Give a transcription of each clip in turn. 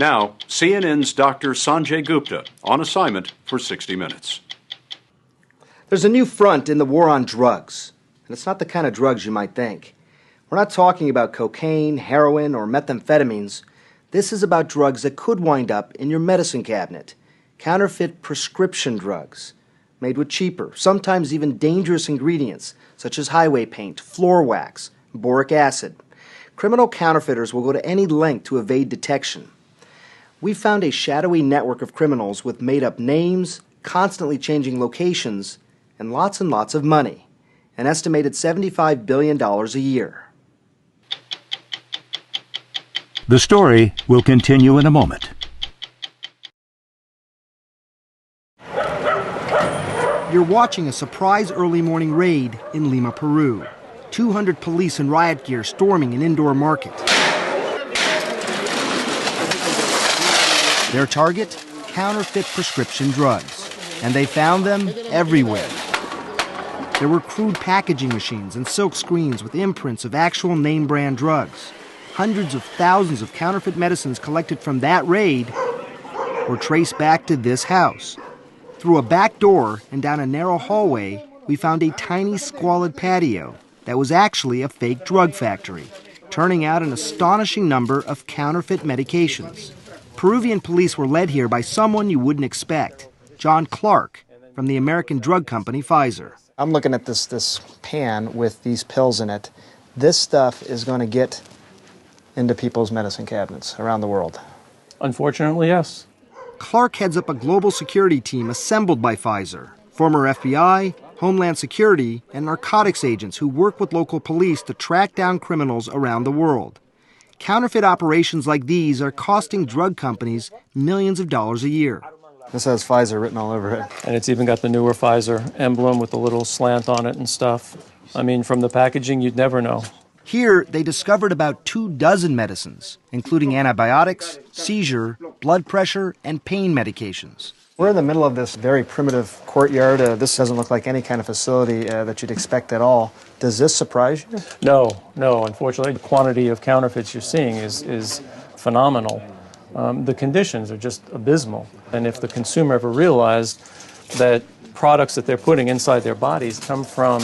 Now, CNN's Dr. Sanjay Gupta on assignment for 60 Minutes. There's a new front in the war on drugs, and it's not the kind of drugs you might think. We're not talking about cocaine, heroin, or methamphetamines. This is about drugs that could wind up in your medicine cabinet. Counterfeit prescription drugs, made with cheaper, sometimes even dangerous ingredients, such as highway paint, floor wax, and boric acid. Criminal counterfeiters will go to any length to evade detection. We found a shadowy network of criminals with made-up names, constantly changing locations, and lots of money. An estimated $75 billion a year. The story will continue in a moment. You're watching a surprise early morning raid in Lima, Peru. 200 police in riot gear storming an indoor market. Their target? Counterfeit prescription drugs. And they found them everywhere. There were crude packaging machines and silk screens with imprints of actual name-brand drugs. Hundreds of thousands of counterfeit medicines collected from that raid were traced back to this house. Through a back door and down a narrow hallway, we found a tiny, squalid patio that was actually a fake drug factory, turning out an astonishing number of counterfeit medications. Peruvian police were led here by someone you wouldn't expect, John Clark, from the American drug company Pfizer. I'm looking at this pan with these pills in it. This stuff is going to get into people's medicine cabinets around the world. Unfortunately, yes. Clark heads up a global security team assembled by Pfizer, former FBI, Homeland Security, and narcotics agents who work with local police to track down criminals around the world. Counterfeit operations like these are costing drug companies millions of dollars a year. This has Pfizer written all over it. And it's even got the newer Pfizer emblem with the little slant on it and stuff. I mean, from the packaging, you'd never know. Here, they discovered about 24 medicines, including antibiotics, seizure, blood pressure, and pain medications. We're in the middle of this very primitive courtyard. This doesn't look like any kind of facility that you'd expect at all. Does this surprise you? No. Unfortunately, the quantity of counterfeits you're seeing is phenomenal. The conditions are just abysmal. And if the consumer ever realized that products that they're putting inside their bodies come from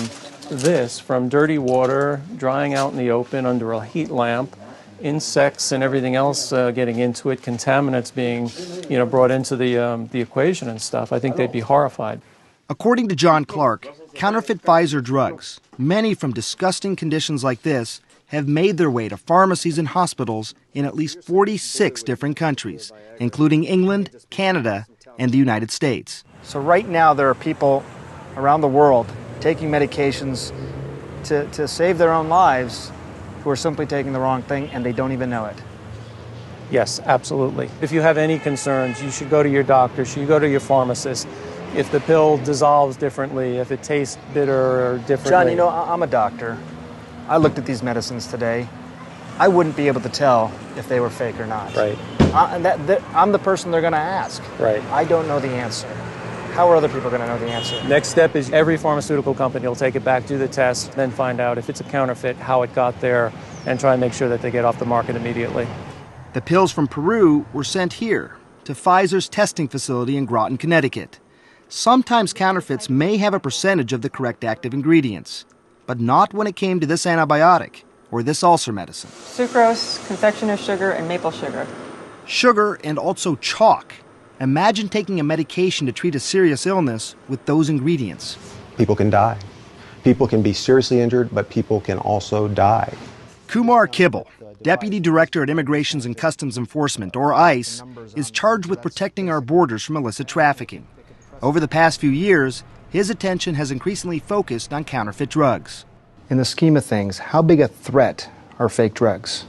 dirty water, drying out in the open under a heat lamp, insects and everything else getting into it, contaminants being, brought into the equation and stuff, I think they'd be horrified. According to John Clark, counterfeit Pfizer drugs, many from disgusting conditions like this, have made their way to pharmacies and hospitals in at least 46 different countries, including England, Canada, and the United States. So right now there are people around the world taking medications to save their own lives who are simply taking the wrong thing and they don't even know it. Yes, absolutely. If you have any concerns, you should go to your doctor, you should go to your pharmacist. If the pill dissolves differently, if it tastes bitter or differently. John, I'm a doctor. I looked at these medicines today. I wouldn't be able to tell if they were fake or not. Right. I'm the person they're going to ask. Right. I don't know the answer. How are other people going to know the answer? Next step is every pharmaceutical company will take it back, do the test, then find out if it's a counterfeit, how it got there, and try and make sure that they get off the market immediately. The pills from Peru were sent here, to Pfizer's testing facility in Groton, Connecticut. Sometimes counterfeits may have a percentage of the correct active ingredients, but not when it came to this antibiotic or this ulcer medicine. Sucrose, confectioner's sugar, and maple sugar. Sugar and also chalk. Imagine taking a medication to treat a serious illness with those ingredients. People can die. People can be seriously injured, but people can also die. Kumar Kibble, Deputy Director at Immigrations and Customs Enforcement, or ICE, is charged with protecting our borders from illicit trafficking. Over the past few years, his attention has increasingly focused on counterfeit drugs. In the scheme of things, how big a threat are fake drugs?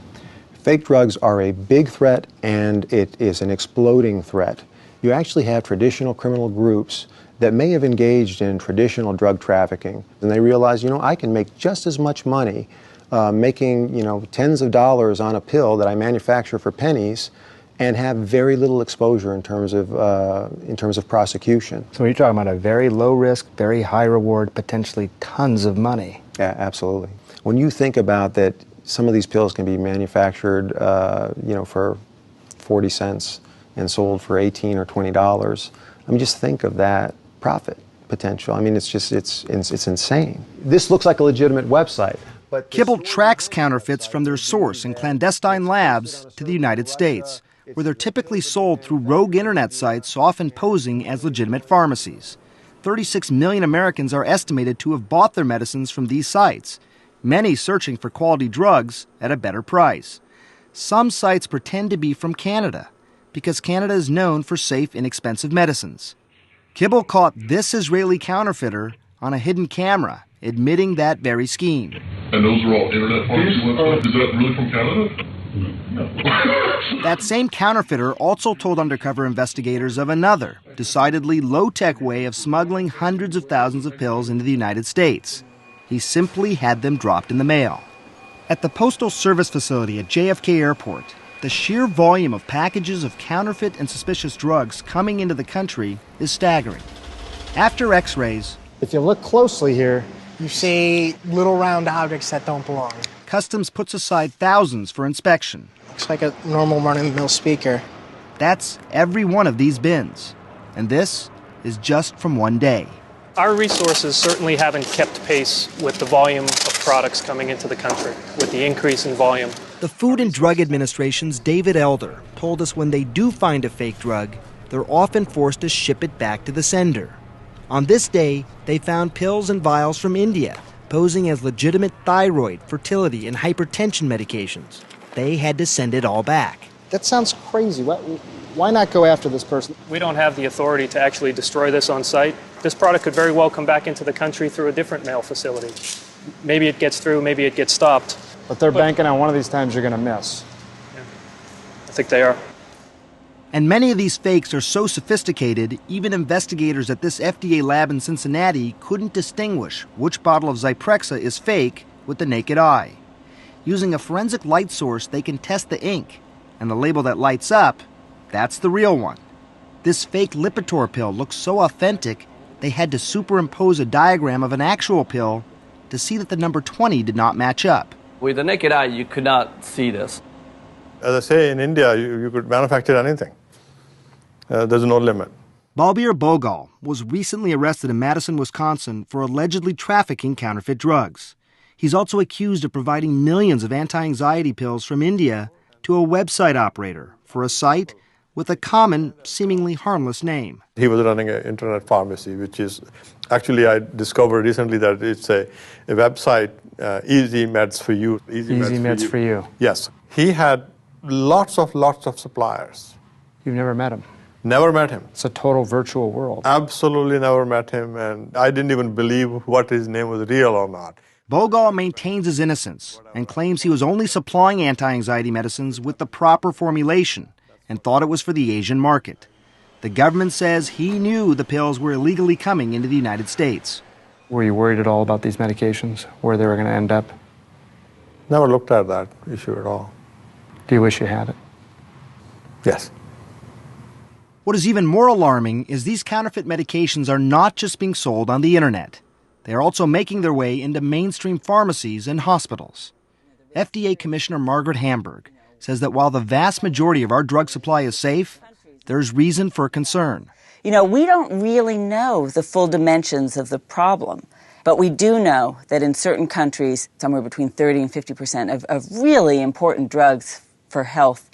Fake drugs are a big threat, and it is an exploding threat. You actually have traditional criminal groups that may have engaged in traditional drug trafficking, and they realize, I can make just as much money making, tens of dollars on a pill that I manufacture for pennies and have very little exposure in terms of prosecution. So you're talking about a very low risk, very high reward, potentially tons of money. Yeah, absolutely. When you think about that, some of these pills can be manufactured, for 40 cents and sold for $18 or $20. I mean, just think of that profit potential. I mean, it's insane. This looks like a legitimate website. But Kibble tracks counterfeits from their source in clandestine labs to the United States, where they're typically sold through rogue internet sites, often posing as legitimate pharmacies. 36 million Americans are estimated to have bought their medicines from these sites, many searching for quality drugs at a better price. Some sites pretend to be from Canada, because Canada is known for safe, inexpensive medicines. Kibble caught this Israeli counterfeiter on a hidden camera, admitting that very scheme. And those are all internet pharmacy websites? Is that really from Canada? No. That same counterfeiter also told undercover investigators of another, decidedly low-tech way of smuggling hundreds of thousands of pills into the United States. He simply had them dropped in the mail. At the Postal Service facility at JFK Airport, the sheer volume of packages of counterfeit and suspicious drugs coming into the country is staggering. After x-rays, If you look closely here, you see little round objects that don't belong. Customs puts aside thousands for inspection. Looks like a normal run-of-the-mill speaker. That's every one of these bins. And this is just from one day. Our resources certainly haven't kept pace with the volume of products coming into the country, with the increase in volume. The Food and Drug Administration's David Elder told us when they do find a fake drug, they're often forced to ship it back to the sender. On this day, they found pills and vials from India, posing as legitimate thyroid, fertility, and hypertension medications. They had to send it all back. that sounds crazy. Why not go after this person? We don't have the authority to actually destroy this on site. This product could very well come back into the country through a different mail facility. Maybe it gets through, maybe it gets stopped. But they're banking on one of these times you're going to miss. Yeah, I think they are. And many of these fakes are so sophisticated, even investigators at this FDA lab in Cincinnati couldn't distinguish which bottle of Zyprexa is fake with the naked eye. Using a forensic light source, they can test the ink, and the label that lights up, that's the real one. This fake Lipitor pill looks so authentic, they had to superimpose a diagram of an actual pill to see that the number 20 did not match up. With the naked eye, you could not see this. As I say, in India, you could manufacture anything. There's no limit. Balbir Bogal was recently arrested in Madison, Wisconsin for allegedly trafficking counterfeit drugs. He's also accused of providing millions of anti-anxiety pills from India to a website operator for a site with a common, seemingly harmless name. He was running an internet pharmacy, which is, actually I discovered recently that it's a website, Easy Meds for You. Easy Meds for You. Yes. He had lots of suppliers. You've never met him? Never met him. It's a total virtual world. Absolutely never met him, and I didn't even believe what his name was real or not. Bogal maintains his innocence and claims he was only supplying anti-anxiety medicines with the proper formulation and thought it was for the Asian market. The government says he knew the pills were illegally coming into the United States. Were you worried at all about these medications, where they were going to end up? Never looked at that issue at all. Do you wish you had it? Yes. What is even more alarming is these counterfeit medications are not just being sold on the internet. They are also making their way into mainstream pharmacies and hospitals. FDA Commissioner Margaret Hamburg says that while the vast majority of our drug supply is safe, there's reason for concern. You know, we don't really know the full dimensions of the problem, but we do know that in certain countries, somewhere between 30 and 50% of really important drugs for health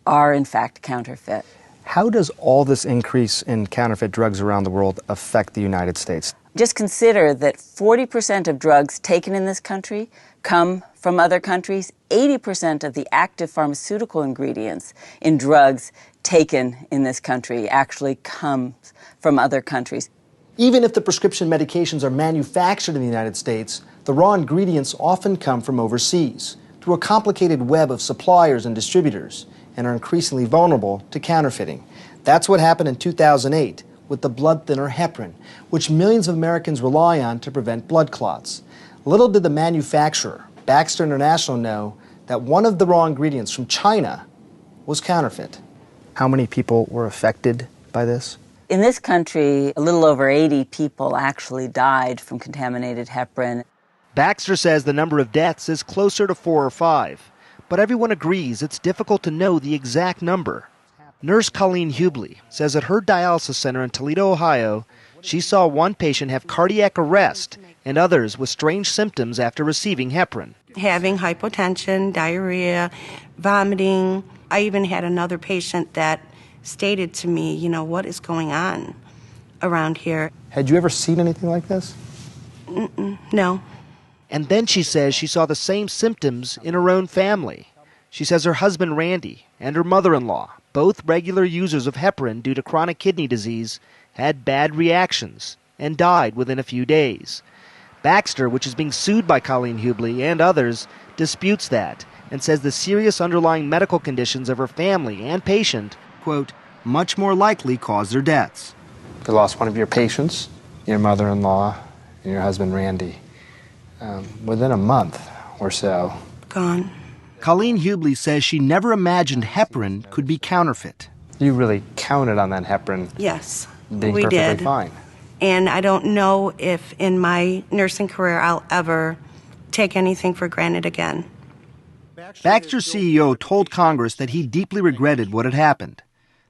are in fact counterfeit. How does all this increase in counterfeit drugs around the world affect the United States? Just consider that 40% of drugs taken in this country come from other countries. 80% of the active pharmaceutical ingredients in drugs taken in this country actually comes from other countries. Even if the prescription medications are manufactured in the United States, the raw ingredients often come from overseas through a complicated web of suppliers and distributors, and are increasingly vulnerable to counterfeiting. That's what happened in 2008 with the blood thinner heparin, which millions of Americans rely on to prevent blood clots. Little did the manufacturer, Baxter International, know that one of the raw ingredients from China was counterfeit. How many people were affected by this? In this country, a little over 80 people actually died from contaminated heparin. Baxter says the number of deaths is closer to 4 or 5. but everyone agrees it's difficult to know the exact number. Nurse Colleen Hubley says at her dialysis center in Toledo, Ohio, she saw one patient have cardiac arrest and others with strange symptoms after receiving heparin. Having hypotension, diarrhea, vomiting. I even had another patient that stated to me, you know, what is going on around here? Had you ever seen anything like this? No. And then she says she saw the same symptoms in her own family. She says her husband Randy and her mother-in-law, both regular users of heparin due to chronic kidney disease, had bad reactions and died within a few days. Baxter, which is being sued by Colleen Hubley and others, disputes that and says the serious underlying medical conditions of her family and patient, quote, much more likely caused their deaths. You lost one of your patients, your mother-in-law, and your husband Randy, within a month or so. Gone. Colleen Hubley says she never imagined heparin could be counterfeit. You really counted on that heparin Yes, being we perfectly did. fine. And I don't know if in my nursing career I'll ever take anything for granted again. Baxter's CEO told Congress that he deeply regretted what had happened.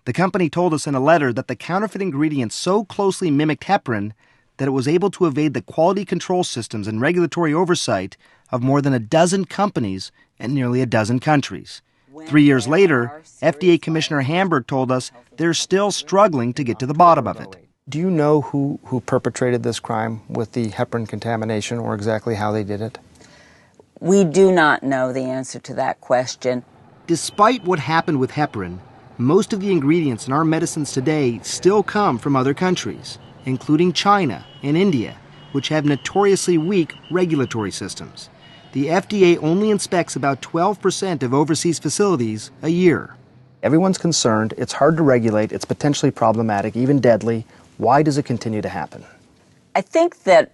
The company told us in a letter that the counterfeit ingredient so closely mimicked heparin that it was able to evade the quality control systems and regulatory oversight of more than a dozen companies and nearly a dozen countries. 3 years later, FDA Commissioner Hamburg told us they're still struggling to get to the bottom of it. Do you know who perpetrated this crime with the heparin contamination or exactly how they did it? We do not know the answer to that question. Despite what happened with heparin, most of the ingredients in our medicines today still come from other countries, including China and India, which have notoriously weak regulatory systems. The FDA only inspects about 12% of overseas facilities a year. Everyone's concerned. It's hard to regulate. It's potentially problematic, even deadly. Why does it continue to happen? I think that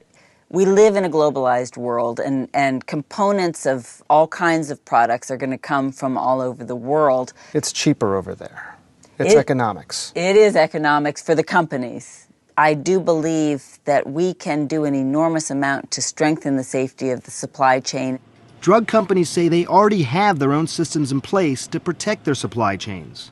we live in a globalized world, and components of all kinds of products are going to come from all over the world. It's cheaper over there. It's economics. It is economics for the companies. I do believe that we can do an enormous amount to strengthen the safety of the supply chain. Drug companies say they already have their own systems in place to protect their supply chains.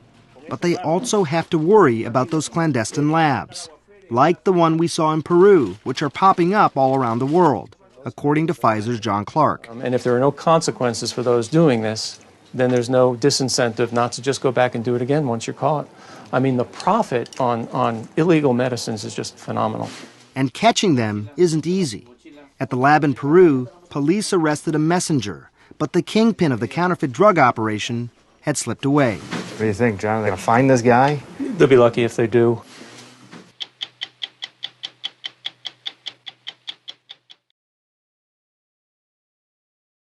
But they also have to worry about those clandestine labs, like the one we saw in Peru, which are popping up all around the world, according to Pfizer's John Clark. And if there are no consequences for those doing this, then there's no disincentive not to just go back and do it again once you're caught. I mean, the profit on illegal medicines is just phenomenal. And catching them isn't easy. At the lab in Peru, police arrested a messenger, but the kingpin of the counterfeit drug operation had slipped away. What do you think, John? Are they going to find this guy? They'll be lucky if they do.